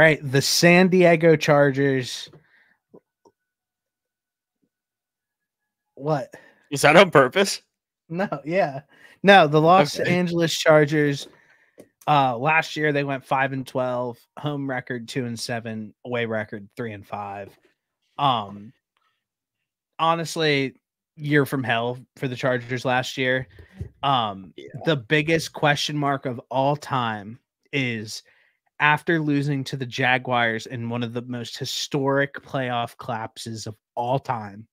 right, the San Diego Chargers. What? Is that on purpose? No, yeah. No, the Los Okay. Angeles Chargers, last year they went 5-12, home record 2-7, away record 3-5. Honestly, year from hell for the Chargers last year. The biggest question mark of all time is after losing to the Jaguars in one of the most historic playoff collapses of all time,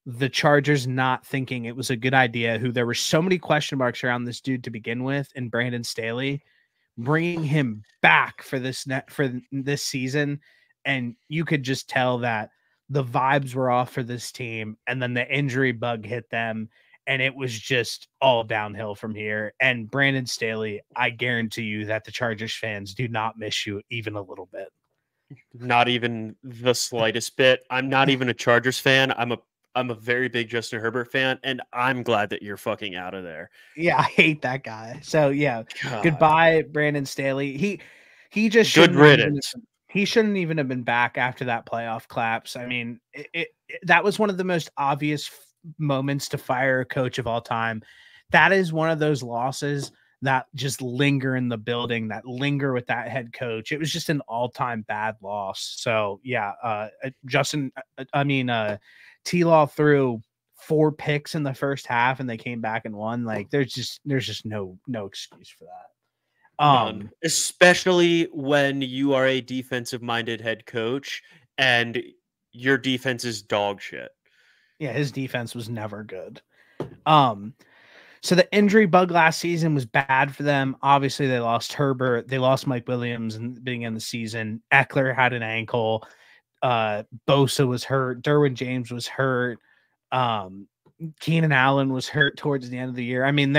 the Chargers not thinking it was a good idea, who there were so many question marks around this dude to begin with, and Brandon Staley, bringing him back for this season. And you could just tell that the vibes were off for this team. And then the injury bug hit them, and it was just all downhill from here. And Brandon Staley, I guarantee you that the Chargers fans do not miss you even a little bit. Not even the slightest bit. I'm not even a Chargers fan. I'm a very big Justin Herbert fan, and I'm glad that you're fucking out of there. Yeah, I hate that guy. So yeah, God. Goodbye, Brandon Staley. He just good riddance. He shouldn't even have been back after that playoff collapse. I mean, that was one of the most obvious moments to fire a coach of all time. That is one of those losses that just linger in the building, that linger with that head coach. It was just an all-time bad loss. So yeah, T-Law threw 4 picks in the first half and they came back and won. Like there's just no excuse for that. Especially when you are a defensive minded head coach and your defense is dog shit. Yeah, his defense was never good. So the injury bug last season was bad for them. Obviously, they lost Herbert. They lost Mike Williams in the beginning of the season. Eckler had an ankle. Bosa was hurt. Derwin James was hurt. Keenan Allen was hurt towards the end of the year. I mean,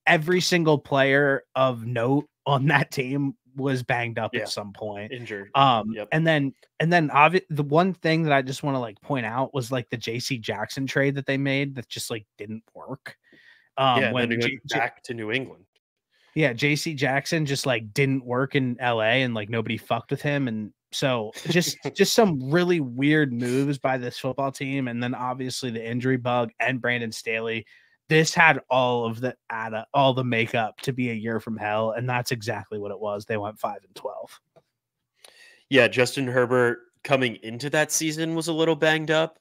every single player of note on that team was banged up at some point. Injured. Yep. And then the one thing that I just want to like point out was like the JC Jackson trade that they made that just like didn't work. When he went back to New England. Yeah, JC Jackson just like didn't work in LA and like nobody fucked with him. And so just some really weird moves by this football team. And then obviously the injury bug and Brandon Staley. This had all the makeup to be a year from hell. And that's exactly what it was. They went 5-12. Yeah, Justin Herbert coming into that season was a little banged up.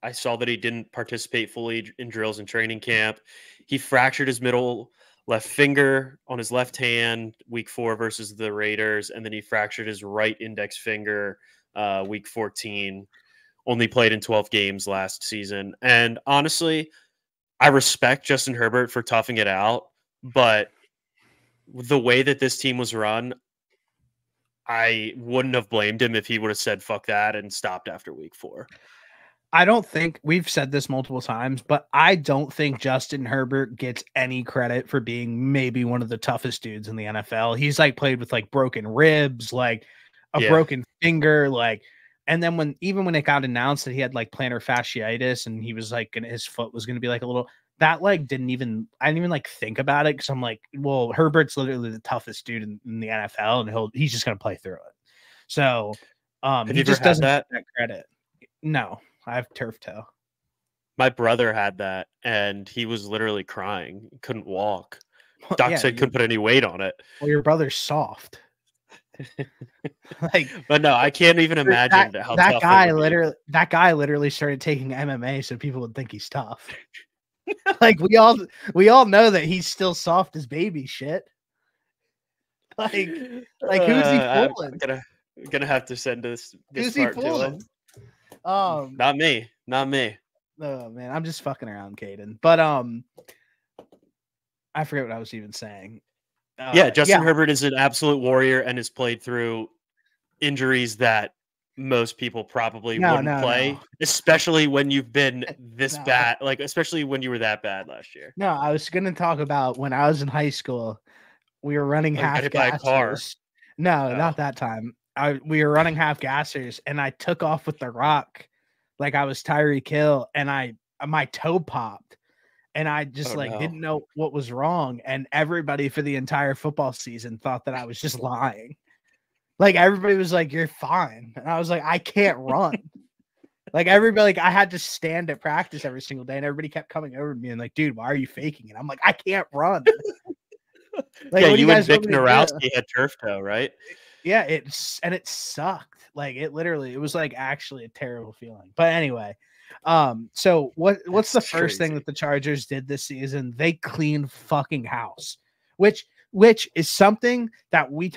I saw that he didn't participate fully in drills and training camp. He fractured his middle left finger on his left hand week 4 versus the Raiders. And then he fractured his right index finger week 14, only played in 12 games last season. And honestly, I respect Justin Herbert for toughing it out, but the way that this team was run, I wouldn't have blamed him if he would have said, fuck that, and stopped after week 4. I don't think we've said this multiple times, but I don't think Justin Herbert gets any credit for being maybe one of the toughest dudes in the NFL. He's like played with like broken ribs, like a broken finger, like, and then when it got announced that he had like plantar fasciitis and he was like, his foot was going to be like a little, that like I didn't even like think about it. Cause I'm like, well, Herbert's literally the toughest dude in the NFL and he's just going to play through it. So, he just doesn't get that credit. No. I have turf toe. My brother had that, and he was literally crying. He couldn't walk. Doc said couldn't put any weight on it. Well, your brother's soft. But no, I can't even imagine how that tough guy literally started taking MMA so people would think he's tough. Like we all know that he's still soft as baby shit. Like who's he fooling? I'm gonna have to send this who's part he to fooling? him. Not me. Oh man, I'm just fucking around, Caden. But I forget what I was even saying. Justin Herbert is an absolute warrior and has played through injuries that most people probably wouldn't play, especially when you've been this bad, like especially when you were that bad last year. No, I was gonna talk about when I was in high school, we were running half gassers. No, not that time. We were running half gassers and I took off with the rock like I was Tyreek Hill and my toe popped and I just didn't know what was wrong. And everybody for the entire football season thought that I was just lying. Like everybody was like, "You're fine," and I was like, "I can't run." Like everybody, like I had to stand at practice every single day, and everybody kept coming over to me and like, "Dude, why are you faking it?" I'm like, "I can't run." Like, Yeah, what do you you and guys Vic want me to do? Narowski had turf toe, right? Yeah, it sucked. Like it was like actually a terrible feeling. But anyway, so what's That's the first thing crazy. that the Chargers did this season? They cleaned fucking house, which is something that we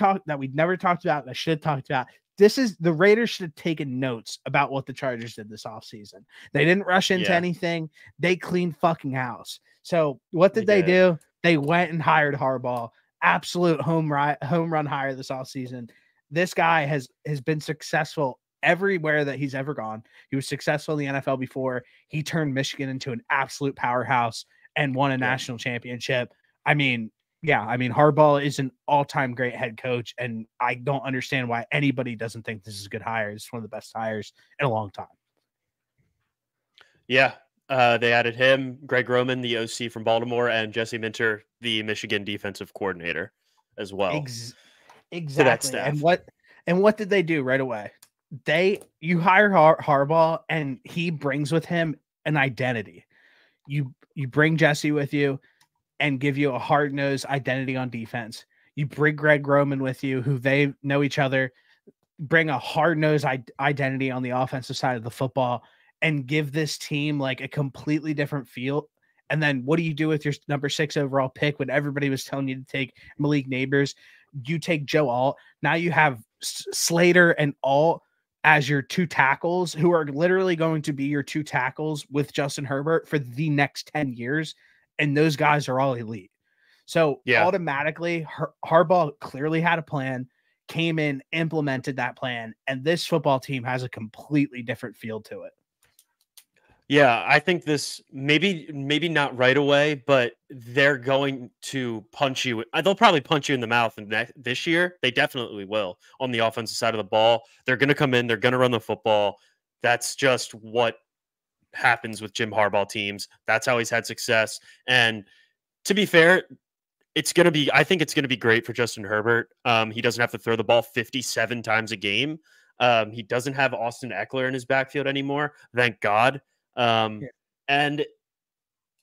never talked about. And I should have talked about. This is the Raiders should have taken notes about what the Chargers did this offseason. They didn't rush into Yeah, anything. They cleaned fucking house. So what they did they did. do? They went and hired Harbaugh, absolute home run hire this offseason. This guy has been successful everywhere that he's ever gone. He was successful in the NFL before. He turned Michigan into an absolute powerhouse and won a Yeah. national championship. I mean, yeah, I mean, Harbaugh is an all-time great head coach, and I don't understand why anybody doesn't think this is a good hire. It's one of the best hires in a long time. Yeah. They added him, Greg Roman, the OC from Baltimore, and Jesse Minter, the Michigan defensive coordinator, as well, to that Exactly. staff. And what did they do right away? You hire Harbaugh, and he brings with him an identity. You bring Jesse with you and give you a hard-nosed identity on defense. You bring Greg Roman with you, who they know each other, bring a hard-nosed identity on the offensive side of the football, and give this team like a completely different feel. And then what do you do with your number 6 overall pick when everybody was telling you to take Malik Neighbors? You take Joe Alt. Now you have Slater and Alt as your 2 tackles, who are literally going to be your 2 tackles with Justin Herbert for the next 10 years. And those guys are all elite. So Yeah. automatically, Harbaugh clearly had a plan, came in, implemented that plan, and this football team has a completely different feel to it. Yeah, I think this maybe not right away, but they're going to punch you. They'll probably punch you in the mouth this year. They definitely will on the offensive side of the ball. They're going to come in. They're going to run the football. That's just what happens with Jim Harbaugh teams. That's how he's had success. And to be fair, I think it's going to be great for Justin Herbert. He doesn't have to throw the ball 57 times a game. He doesn't have Austin Eckler in his backfield anymore. Thank God. Yeah. And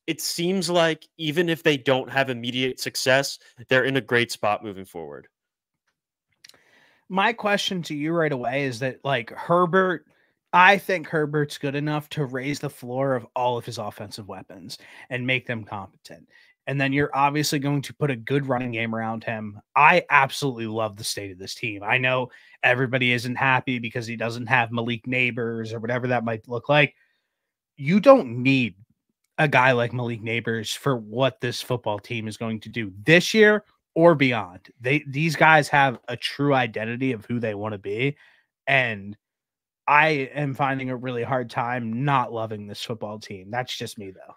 it seems like even if they don't have immediate success, they're in a great spot moving forward. My question to you right away is that, like, I think Herbert's good enough to raise the floor of all of his offensive weapons and make them competent. And then you're obviously going to put a good running game around him. I absolutely love the state of this team. I know everybody isn't happy because he doesn't have Malik Neighbors or whatever that might look like. You don't need a guy like Malik Neighbors for what this football team is going to do this year or beyond. These guys have a true identity of who they want to be, and I am finding a really hard time not loving this football team. That's just me, though.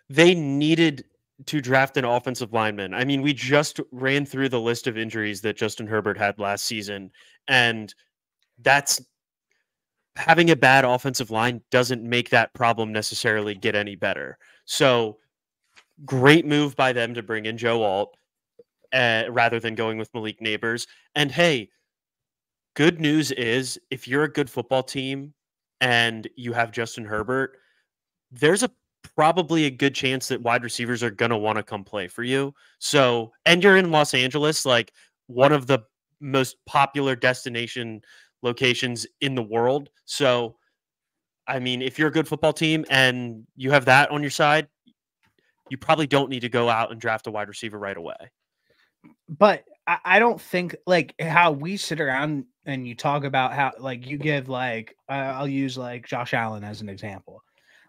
They needed to draft an offensive lineman. I mean, we just ran through the list of injuries that Justin Herbert had last season, and that's having a bad offensive line doesn't make that problem necessarily get any better. So, great move by them to bring in Joe Alt rather than going with Malik Neighbors. And hey, good news is if you're a good football team and you have Justin Herbert, there's probably a good chance that wide receivers are going to want to come play for you. So, and you're in Los Angeles, like one of the most popular destination locations in the world. So, I mean, if you're a good football team and you have that on your side, you probably don't need to go out and draft a wide receiver right away. But I don't think, like, how we sit around and you talk about how, like, you give, like, I'll use like Josh Allen as an example.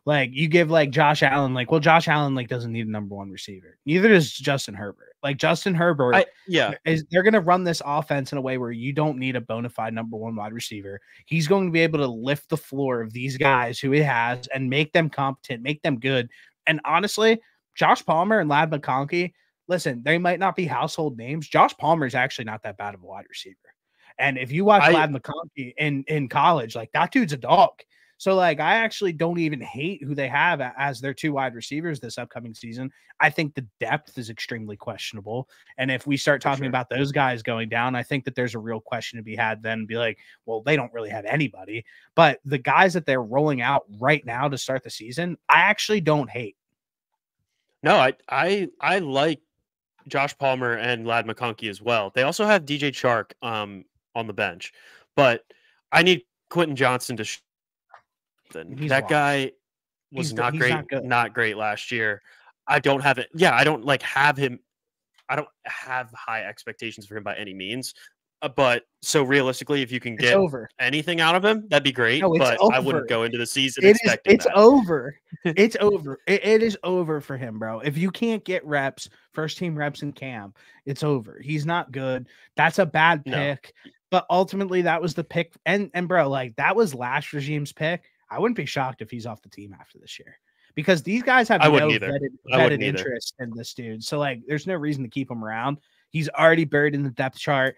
Like, you give like Josh Allen, like, well, Josh Allen like doesn't need a number 1 receiver. Neither does Justin Herbert. Like, Justin Herbert they're going to run this offense in a way where you don't need a bona fide number 1 wide receiver. He's going to be able to lift the floor of these guys who he has and make them competent, make them good. And honestly, Josh Palmer and Lad McConkey, listen, they might not be household names. Josh Palmer is actually not that bad of a wide receiver. And if you watch Lad McConkey in college, like, that dude's a dog. So like, I actually don't even hate who they have as their 2 wide receivers this upcoming season. I think the depth is extremely questionable. And if we start talking about those guys going down, I think that there's a real question to be had then, be like, well, they don't really have anybody. But the guys that they're rolling out right now to start the season, I actually don't hate. No, I like Josh Palmer and Lad McConkey as well. They also have DJ Chark on the bench, but I need Quentin Johnston to. That guy was not great. Not great last year. I don't have it. Yeah, I don't like have him. I don't have high expectations for him by any means. But so realistically, if you can get anything out of him, that'd be great. No, but over. I wouldn't go into the season expecting it's that. Over. It's over. It is over for him, bro. If you can't get reps, first team reps in camp, it's over. He's not good. That's a bad pick. No. But ultimately, that was the pick. And bro, like that was last regime's pick. I wouldn't be shocked if he's off the team after this year. Because these guys have no vetted interest in this dude. So, like, there's no reason to keep him around. He's already buried in the depth chart.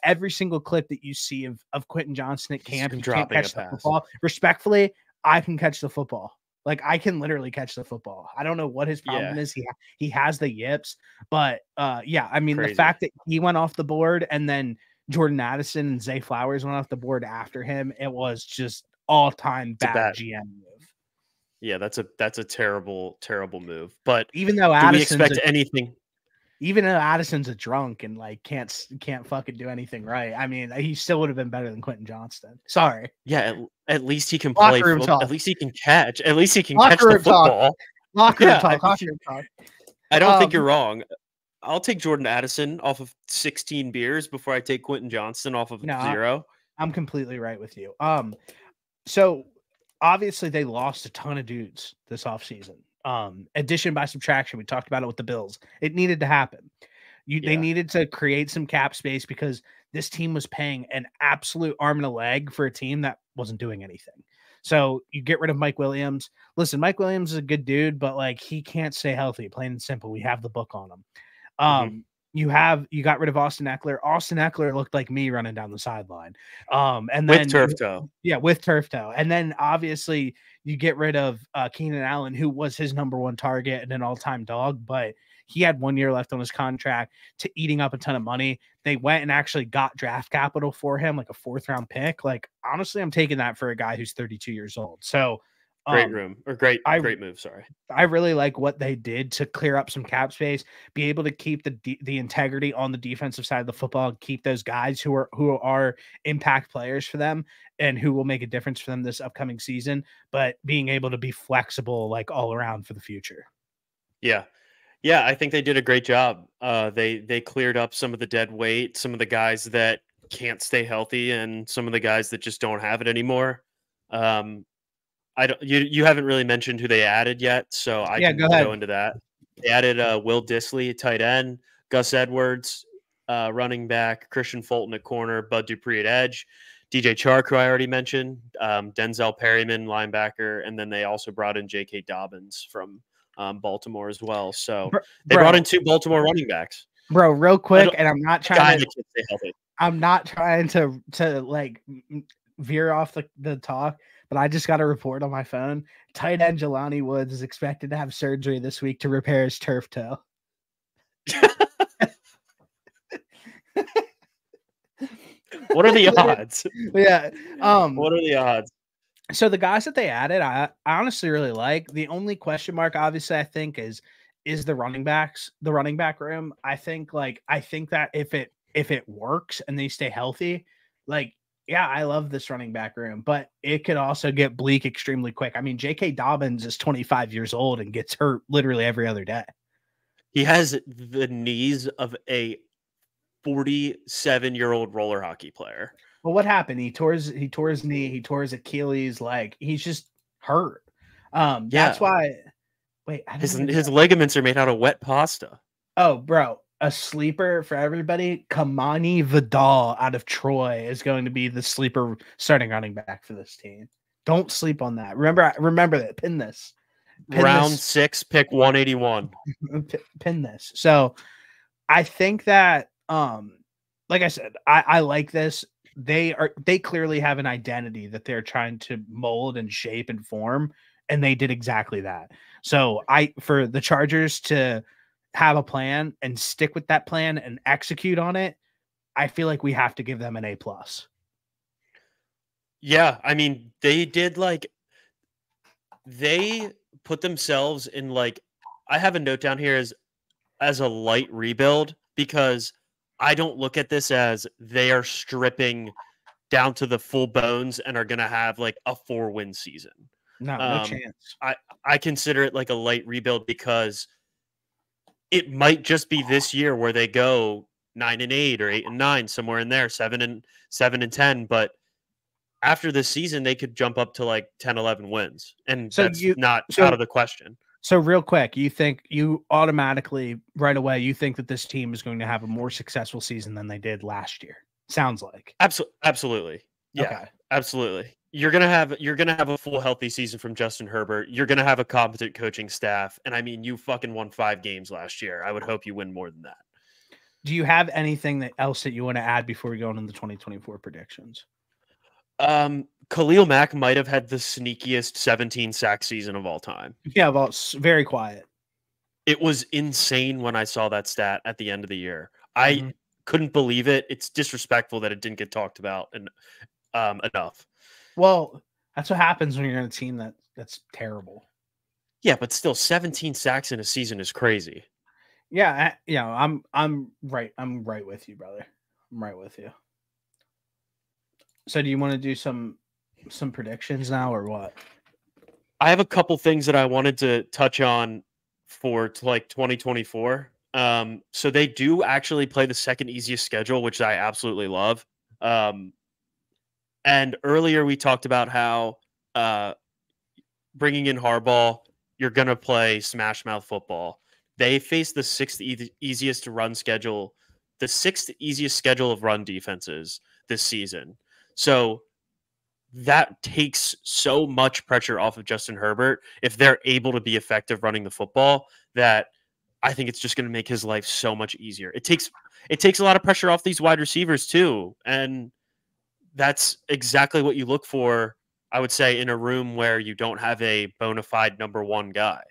Every single clip that you see of Quentin Johnston at camp, he can't catch the football. Respectfully, I can catch the football. Like, I can literally catch the football. I don't know what his problem is. He has the yips. But, yeah, I mean, the fact that he went off the board and then Jordan Addison and Zay Flowers went off the board after him, it was just all-time bad GM move. Yeah, that's a terrible, terrible move. But even though Addison's anything? Even though Addison's a drunk and like can't fucking do anything right, I mean, he still would have been better than Quentin Johnston. Sorry. Yeah, at least he can play. At least he can catch. At least he can catch the football. Locker room talk. I don't think you're wrong. I'll take Jordan Addison off of 16 beers before I take Quentin Johnston off of 0. I'm completely right with you. So obviously they lost a ton of dudes this offseason. Addition by subtraction. We talked about it with the Bills. It needed to happen. They needed to create some cap space because this team was paying an absolute arm and a leg for a team that wasn't doing anything. So you get rid of Mike Williams. Listen, Mike Williams is a good dude, but like he can't stay healthy, plain and simple. We have the book on him. You got rid of Austin Eckler. Austin Eckler looked like me running down the sideline. And then with turf toe. Yeah, with turf toe. And then obviously you get rid of Keenan Allen, who was his number 1 target and an all-time dog, but he had 1 year left on his contract to eating up a ton of money. They went and actually got draft capital for him, like a 4th round pick. Like, honestly, I'm taking that for a guy who's 32 years old. So great move. Sorry. I really like what they did to clear up some cap space, be able to keep the integrity on the defensive side of the football, and keep those guys who are impact players for them and who will make a difference for them this upcoming season, but being able to be flexible, like all around for the future. Yeah. Yeah. I think they did a great job. They cleared up some of the dead weight, some of the guys that can't stay healthy and some of the guys that just don't have it anymore. You haven't really mentioned who they added yet, so I can go into that. They added Will Dissly, tight end, Gus Edwards, running back, Christian Fulton at corner, Bud Dupree at edge, DJ Chark, who I already mentioned, Denzel Perryman, linebacker, and then they also brought in J.K. Dobbins from Baltimore as well. So they brought in 2 Baltimore running backs. Bro, real quick, and I'm not trying to like veer off the talk, but I just got a report on my phone. Tight end Jelani Woods is expected to have surgery this week to repair his turf toe. What are the odds? Yeah. What are the odds? So the guys that they added, I honestly really like. The only question mark, obviously, I think is the running back room. I think that if it works and they stay healthy, like, yeah, I love this running back room, but it could also get bleak extremely quick. I mean, J.K. Dobbins is 25 years old and gets hurt literally every other day. He has the knees of a 47-year-old roller hockey player. Well, what happened? He tore his knee. He tore his Achilles. Like, he's just hurt. That's why. Wait, his ligaments are made out of wet pasta. Oh, bro. A sleeper for everybody, Kamani Vidal out of Troy is going to be the sleeper starting running back for this team. Don't sleep on that. Remember that. Pin this. Round 6, pick 181. Pin this. So I think that, like I said, I like this. they clearly have an identity that they're trying to mold and shape and form, and they did exactly that. So for the Chargers to have a plan and stick with that plan and execute on it, I feel like we have to give them an A+. Yeah, I mean, they put themselves in I have a note down here as a light rebuild, because I don't look at this as they are stripping down to the full bones and are going to have like a 4-win season. No chance. I consider it like a light rebuild, because it might just be this year where they go 9-8 or 8-9, somewhere in there, 7-10. But after this season, they could jump up to like 10-11 wins, and that's not out of the question. So real quick, you automatically right away, you think that this team is going to have a more successful season than they did last year? Sounds like. Absolutely. Yeah, okay. Absolutely. You're gonna have a full healthy season from Justin Herbert. You're gonna have a competent coaching staff, and I mean, you fucking won 5 games last year. I would hope you win more than that. Do you have anything else that you want to add before we go into the 2024 predictions? Khalil Mack might have had the sneakiest 17 sack season of all time. Yeah, well, very quiet. It was insane when I saw that stat at the end of the year. I couldn't believe it. It's disrespectful that it didn't get talked about enough. Well, that's what happens when you're in a team that's terrible. Yeah, but still, 17 sacks in a season is crazy. Yeah, I'm right. I'm right with you, brother. I'm right with you. So, do you want to do some predictions now, or what? I have a couple things that I wanted to touch on for like 2024. So they do actually play the second easiest schedule, which I absolutely love. And earlier we talked about how bringing in Harbaugh, you're going to play smash mouth football. They face the sixth easiest run schedule, the sixth easiest schedule of run defenses this season. So that takes so much pressure off of Justin Herbert if they're able to be effective running the football, that I think it's just going to make his life so much easier. It takes a lot of pressure off these wide receivers too, and that's exactly what you look for, I would say, in a room where you don't have a bona fide number one guy.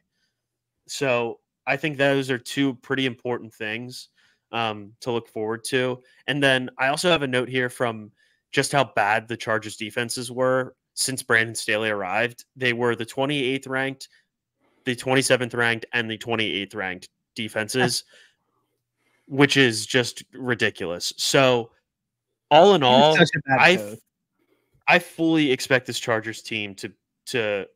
So I think those are two pretty important things to look forward to. And then I also have a note here from just how bad the Chargers defenses were since Brandon Staley arrived. They were the 28th ranked, the 27th ranked, and the 28th ranked defenses, which is just ridiculous. So all in all, I fully expect this Chargers team to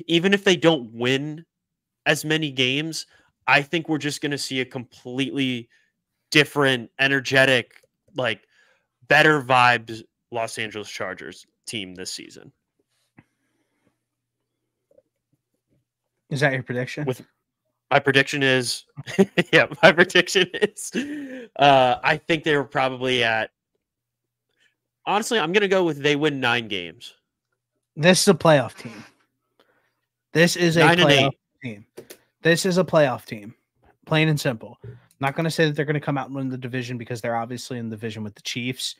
even if they don't win as many games, I think we're just going to see a completely different, energetic, like better vibes Los Angeles Chargers team this season. Is that your prediction? My prediction is, yeah, my prediction is, I think they were probably at, honestly, I'm going to go with they win 9 games. This is a playoff team. This is a playoff team. This is a playoff team. Plain and simple. I'm not going to say that they're going to come out and win the division, because they're obviously in the division with the Chiefs.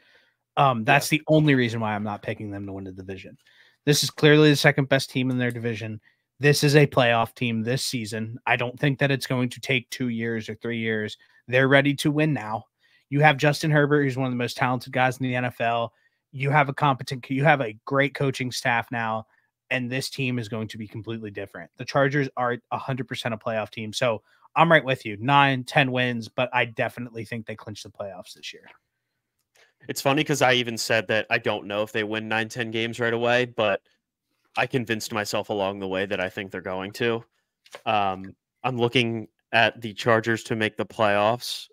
That's the only reason why I'm not picking them to win the division. This is clearly the second best team in their division. This is a playoff team this season. I don't think that it's going to take 2 years or 3 years. They're ready to win now. You have Justin Herbert, who's one of the most talented guys in the NFL. You have a great coaching staff now, and this team is going to be completely different. The Chargers are 100% a playoff team. So I'm right with you. 9-10 wins, but I definitely think they clinch the playoffs this year. It's funny because I even said that I don't know if they win 9-10 games right away, but I convinced myself along the way that I think they're going to. I'm looking at the Chargers to make the playoffs.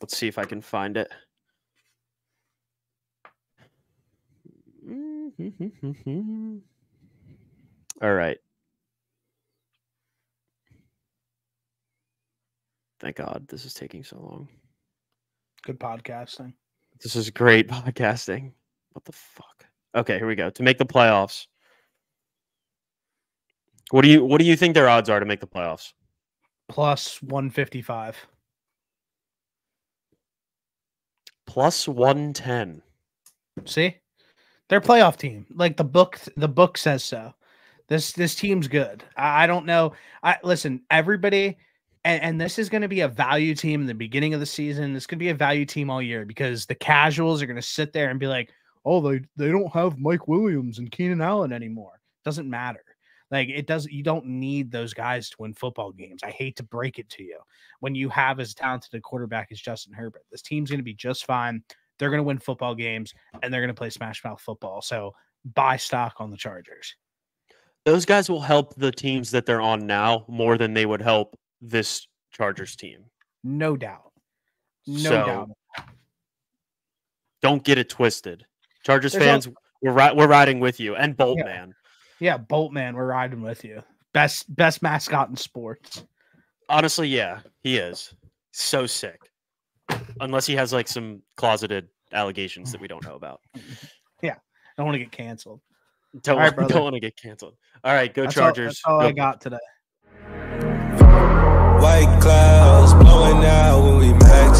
Let's see if I can find it. All right. Thank God this is taking so long. Good podcasting. This is great podcasting. What the fuck? Okay, here we go. To make the playoffs. What do you think their odds are to make the playoffs? Plus 155. Plus 110. See, they're a playoff team. Like the book says so. This team's good. I don't know. Listen, everybody, and this is going to be a value team in the beginning of the season. This could be a value team all year because the casuals are going to sit there and be like, oh, they don't have Mike Williams and Keenan Allen anymore. Doesn't matter. Like it does. You don't need those guys to win football games. I hate to break it to you. When you have as talented a quarterback as Justin Herbert, this team's going to be just fine. They're going to win football games and they're going to play smash mouth football. So buy stock on the Chargers. Those guys will help the teams that they're on now more than they would help this Chargers team. No doubt. No doubt. Don't get it twisted. Chargers fans, we're riding with you. And Boltman. Yeah, Boltman, we're riding with you. Best mascot in sports. Honestly, yeah, he is. So sick. Unless he has like some closeted allegations that we don't know about. Yeah, I don't want to get canceled. Don't want to get canceled. All right, go Chargers. That's all I got today. White clouds blowing out when we met.